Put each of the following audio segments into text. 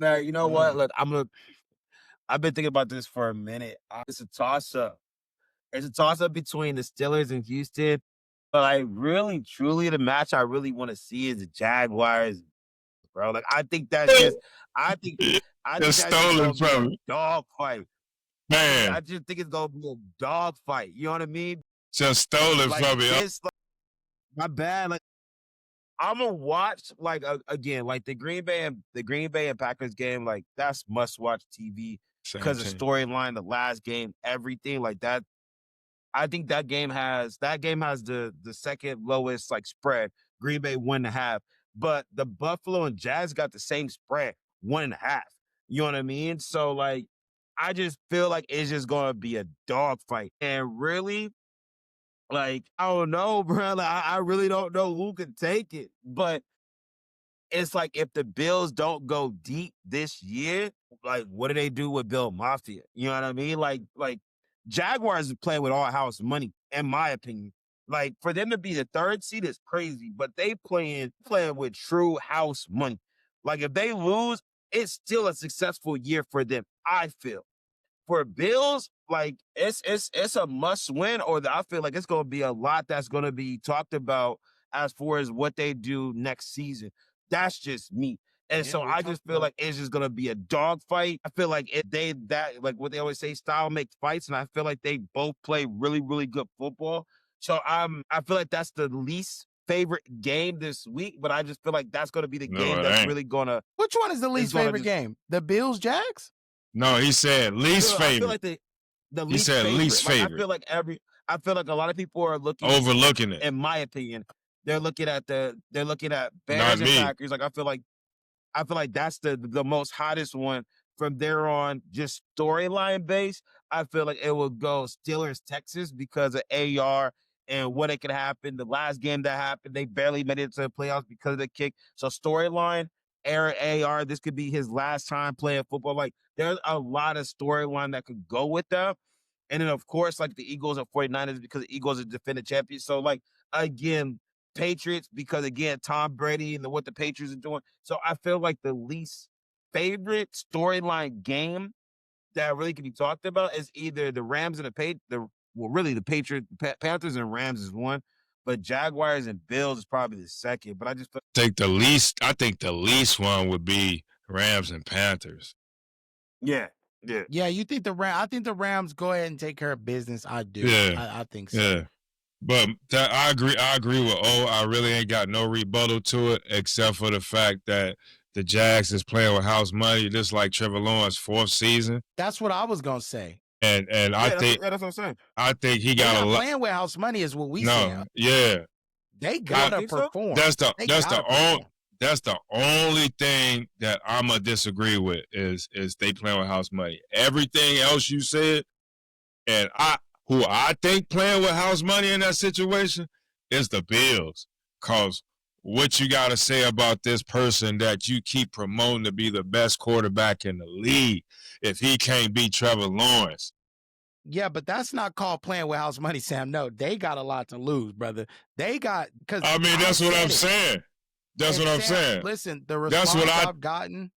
Now, you know what? Look, I've been thinking about this for a minute. It's a toss up. It's a toss up between the Steelers and Houston. But like really, truly, the match I really want to see is the Jaguars, bro. Like I think I think Just that's just stolen gonna be a from me. dog fight. I Man, just think it's gonna be a dog fight. You know what I mean? just stolen Like from me. my bad. Like I'm gonna watch again like the Green Bay and Packers game. Like that's must watch TV Same because the team. storyline, the last game, everything like that. I think that game has the second lowest like spread. Green Bay 1.5, but the Buffalo and Jazz got the same spread 1.5. You know what I mean? So like, I just feel like it's just gonna be a dog fight. And really, like I don't know, bro. Like, I really don't know who can take it. But it's like if the Bills don't go deep this year, like what do they do with Bill Mafia? You know what I mean? Like Jaguars is playing with all house money, in my opinion. Like for them to be the third seed is crazy, but they playing with true house money. Like if they lose, it's still a successful year for them. I feel for Bills, like it's a must win, or I feel like it's going to be a lot that's going to be talked about as far as what they do next season. That's just me. And Yeah, so we I talked just feel about like it's just gonna be a dog fight. I feel like like what they always say, style makes fights, and I feel like they both play really, really good football. So I feel like that's the least favorite game this week, but I just feel like that's gonna be the No, game it that's ain't. really gonna which one is the is least gonna favorite just game? The Bills Jags? No, he said least I feel favorite. like the He least said favorite. least Like favorite. I feel like a lot of people are looking, Overlooking it. in my opinion, they're looking at Not Bears and me. Packers. Like I feel like that's the most hottest one. From there on, just storyline based, I feel like it will go Steelers Texas because of AR and what it could happen. The last game that happened, they barely made it to the playoffs because of the kick. So storyline, AR, this could be his last time playing football. Like there's a lot of storyline that could go with that. And then of course, like the Eagles and 49ers because the Eagles are defending champions. So like again, Patriots because again Tom Brady and what the Patriots are doing. So I feel like the least favorite storyline game that really can be talked about is either the Rams and the Patriots, Panthers and Rams is one, but Jaguars and Bills is probably the second. But I just feel I think the least one would be Rams and Panthers. yeah. Yeah, you think I think the Rams go ahead and take care of business. I do. Yeah. I think so. Yeah. But I agree with O. I really ain't got no rebuttal to it except for the fact that the Jags is playing with house money. This like Trevor Lawrence's fourth season. That's what I was gonna say. And I think that's what I'm saying. I think he They're got a not lot. playing with house money is what we No, saying. yeah. They gotta think so? perform. That's the perform. that's the only thing that I'ma disagree with is they playing with house money. Everything else you said, and who I think playing with house money in that situation is the Bills. Cause what you gotta say about this person that you keep promoting to be the best quarterback in the league if he can't beat Trevor Lawrence? Yeah, but that's not called playing with house money, Sam. No, they got a lot to lose, brother. They got because I mean, that's what I'm saying. That's what I'm saying. Listen, the response I've gotten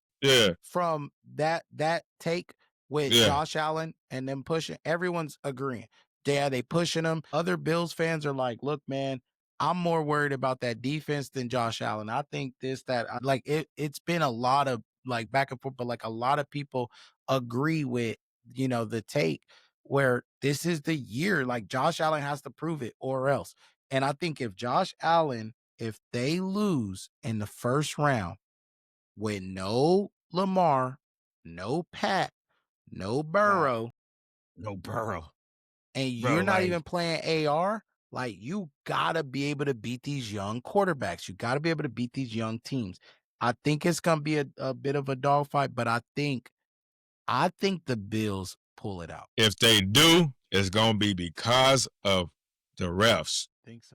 from that take with Josh Allen and them pushing, everyone's agreeing. Yeah, they pushing him. Other Bills fans are like, look, man, I'm more worried about that defense than Josh Allen. I think like it's been a lot of like back and forth, but like a lot of people agree with, the take where this is the year, like Josh Allen has to prove it or else. And I think if they lose in the first round with no Lamar, no Pat, no Burrow, No Burrow. and you're not even playing AR, like you gotta be able to beat these young quarterbacks. You gotta be able to beat these young teams. I think it's gonna be a bit of a dogfight, but I think the Bills pull it out. If they do, it's gonna be because of the refs. I think so.